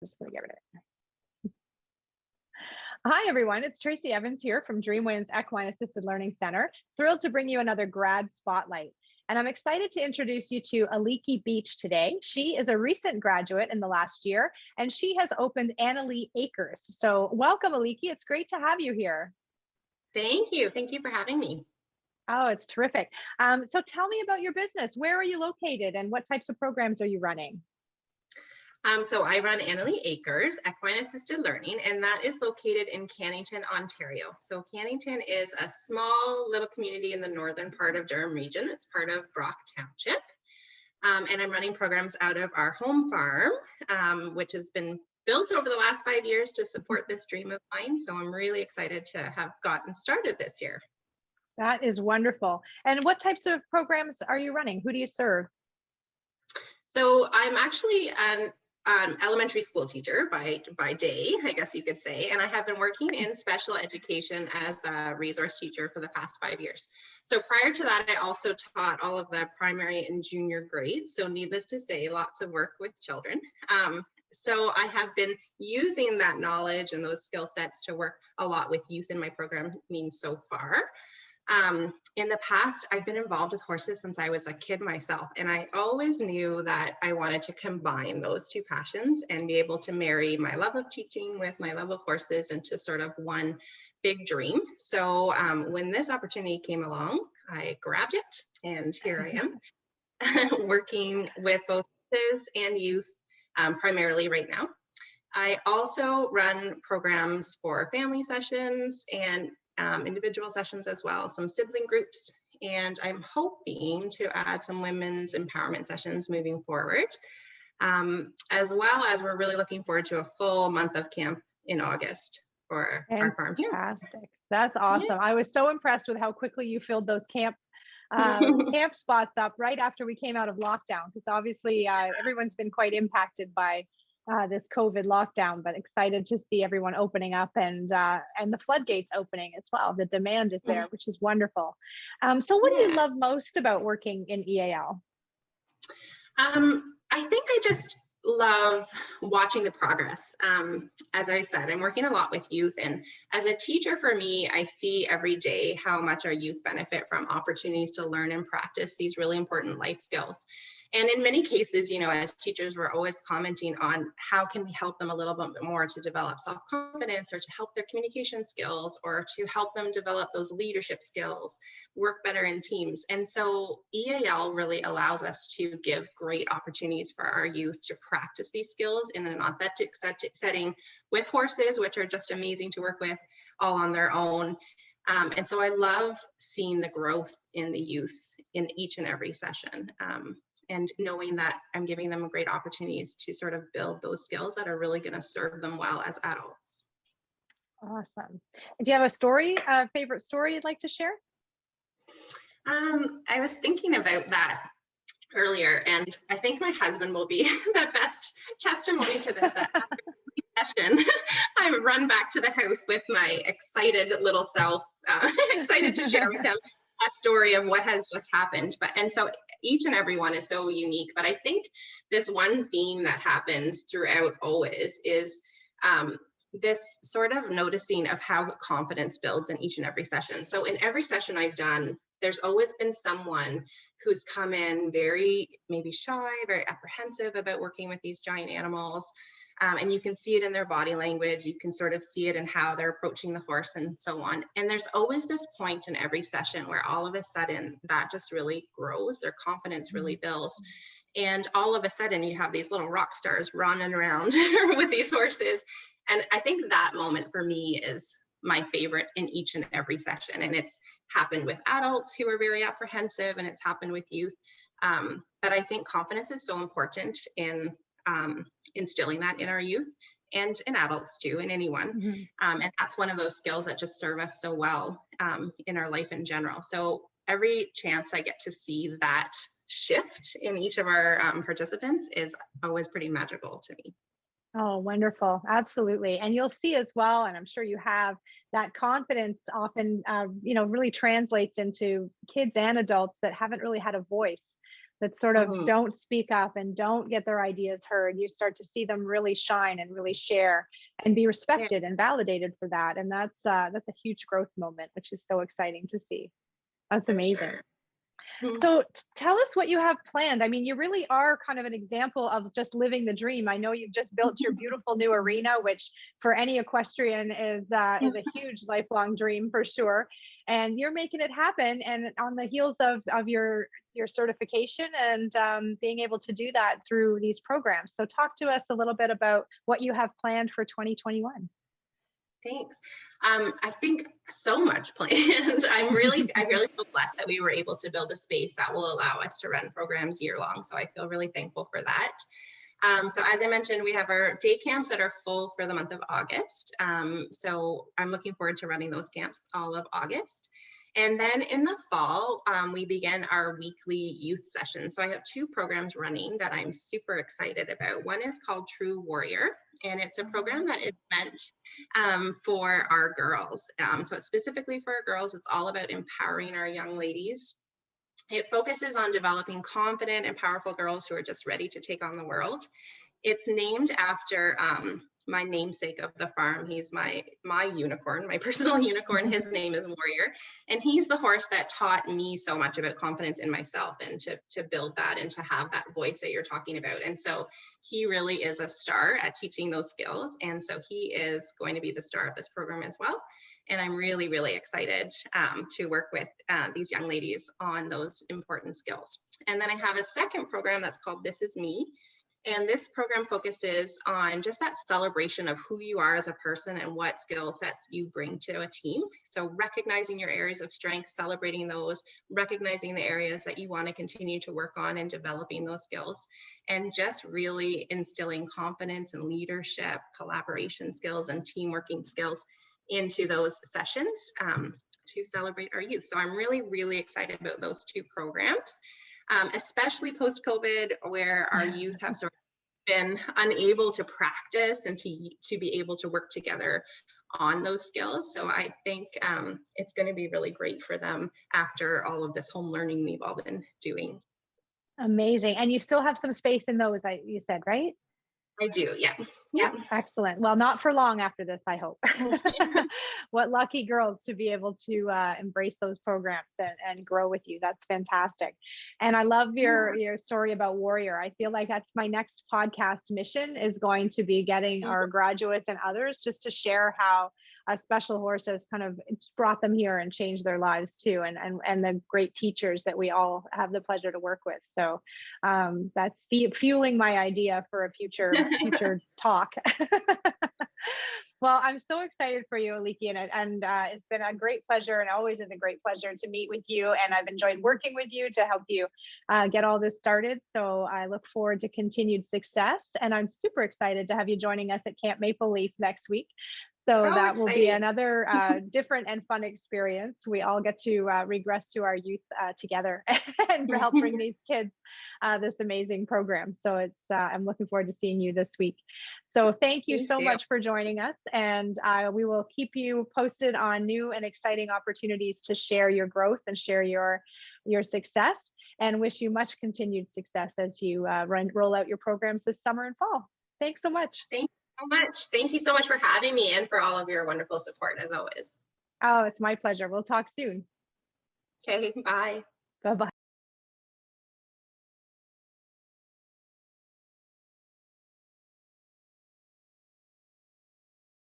Just gonna get rid of it. Hi, everyone. It's Tracy Evans here from Dreamwinds Equine Assisted Learning Center. Thrilled to bring you another grad spotlight. And I'm excited to introduce you to Alikee Beach today. She is a recent graduate in the last year, and she has opened Annaleigh Acres. So welcome, Alikee. It's great to have you here. Thank you. Thank you for having me. Oh, it's terrific. So tell me about your business. Where are you located and what types of programs are you running? So I run Annaleigh Acres, Equine Assisted Learning, and that is located in Cannington, Ontario. So Cannington is a small little community in the northern part of Durham region. It's part of Brock Township. And I'm running programs out of our home farm, which has been built over the last 5 years to support this dream of mine. So I'm really excited to have gotten started this year. That is wonderful. And what types of programs are you running? Who do you serve? So I'm actually an elementary school teacher by day, I guess you could say, and I have been working in special education as a resource teacher for the past 5 years. So prior to that, I also taught all of the primary and junior grades. So needless to say, lots of work with children. So I have been using that knowledge and those skill sets to work a lot with youth in my program so far. In the past, I've been involved with horses since I was a kid myself, and I always knew that I wanted to combine those two passions and be able to marry my love of teaching with my love of horses into sort of one big dream. So when this opportunity came along, I grabbed it, and here I am working with both horses and youth primarily right now. I also run programs for family sessions and individual sessions as well, some sibling groups, and I'm hoping to add some women's empowerment sessions moving forward, as well as we're really looking forward to a full month of camp in August for our farm here. Fantastic. That's awesome. I was so impressed with how quickly you filled those camp spots up right after we came out of lockdown, because obviously everyone's been quite impacted by this COVID lockdown, but excited to see everyone opening up and the floodgates opening as well. The demand is there, which is wonderful. So what do you love most about working in EAL? I think I just love watching the progress. As I said, I'm working a lot with youth, and as a teacher, for me, I see every day how much our youth benefit from opportunities to learn and practice these really important life skills. And in many cases, you know, as teachers, we're always commenting on how can we help them a little bit more to develop self-confidence, or to help their communication skills, or to help them develop those leadership skills, work better in teams. And so EAL really allows us to give great opportunities for our youth to practice these skills in an authentic setting with horses, which are just amazing to work with all on their own. And so I love seeing the growth in the youth in each and every session. And knowing that I'm giving them great opportunities to sort of build those skills that are really going to serve them well as adults. Awesome. Do you have a story, a favorite story you'd like to share? I was thinking about that earlier, and I think my husband will be the best testimony to this. After the session, I run back to the house with my excited little self, excited to share with him a story of what has just happened. And so each and every one is so unique, but I think this one theme that happens throughout always is this sort of noticing of how confidence builds in each and every session. So in every session I've done, there's always been someone who's come in very maybe shy, very apprehensive about working with these giant animals. And you can see it in their body language. You can sort of see it in how they're approaching the horse and so on. And there's always this point in every session where all of a sudden that just really grows, their confidence really builds. And all of a sudden you have these little rock stars running around with these horses. And I think that moment for me is my favorite in each and every session. And it's happened with adults who are very apprehensive, and it's happened with youth. But I think confidence is so important in instilling that in our youth and in adults too, in anyone. And that's one of those skills that just serve us so well in our life in general. So every chance I get to see that shift in each of our participants is always pretty magical to me. Oh, wonderful. Absolutely. And you'll see as well, and I'm sure you have, that confidence often, really translates into kids and adults that haven't really had a voice that sort of Mhm. don't speak up and don't get their ideas heard, you start to see them really shine and really share and be Yeah, respected and validated for that. And that's a huge growth moment, which is so exciting to see. That's for amazing. sure. Mhm. So tell us what you have planned. I mean, you really are kind of an example of just living the dream. I know you've just built your beautiful new arena, which for any equestrian is a huge lifelong dream for sure. And you're making it happen. And on the heels of your certification and being able to do that through these programs. So talk to us a little bit about what you have planned for 2021. Thanks. I think so much planned. I really feel blessed that we were able to build a space that will allow us to run programs year long. So I feel really thankful for that. So as I mentioned, we have our day camps that are full for the month of August. So I'm looking forward to running those camps all of August. And then in the fall, we begin our weekly youth sessions. So I have two programs running that I'm super excited about. One is called True Warrior, and it's a program that is meant for our girls. So it's specifically for our girls. It's all about empowering our young ladies. It focuses on developing confident and powerful girls who are just ready to take on the world. It's named after my namesake of the farm. He's my unicorn, my personal unicorn. His name is Warrior, and he's the horse that taught me so much about confidence in myself and to build that and to have that voice that you're talking about. And so he really is a star at teaching those skills. And so he is going to be the star of this program as well. And I'm really, really excited to work with these young ladies on those important skills. And then I have a second program that's called This Is Me. And this program focuses on just that celebration of who you are as a person and what skill sets you bring to a team. So recognizing your areas of strength, celebrating those, recognizing the areas that you want to continue to work on and developing those skills, and just really instilling confidence and leadership, collaboration skills, and team working skills into those sessions to celebrate our youth. So I'm really, really excited about those two programs. Especially post-COVID, where our youth have sort of been unable to practice and to be able to work together on those skills. So I think it's going to be really great for them after all of this home learning we've all been doing. Amazing. And you still have some space in those, you said, right? I do, yeah. Yeah, excellent. Well, not for long after this, I hope. What lucky girls to be able to embrace those programs and grow with you. That's fantastic. And I love your story about Warrior. I feel like that's my next podcast mission, is going to be getting our graduates and others just to share how a special horse has kind of brought them here and changed their lives too, and the great teachers that we all have the pleasure to work with. So that's fueling my idea for a future talk. Well, I'm so excited for you, Alikee, and it's been a great pleasure, and always is a great pleasure to meet with you. And I've enjoyed working with you to help you get all this started. So I look forward to continued success. And I'm super excited to have you joining us at Camp Maple Leaf next week. So that will be another different and fun experience. We all get to regress to our youth together and help bring these kids this amazing program. So I'm looking forward to seeing you this week. So thank you so much for joining us. And we will keep you posted on new and exciting opportunities to share your growth and share your success, and wish you much continued success as you roll out your programs this summer and fall. Thanks so much. Thank you so much. Thank you so much for having me and for all of your wonderful support as always. Oh, it's my pleasure. We'll talk soon. Okay, bye. Bye-bye.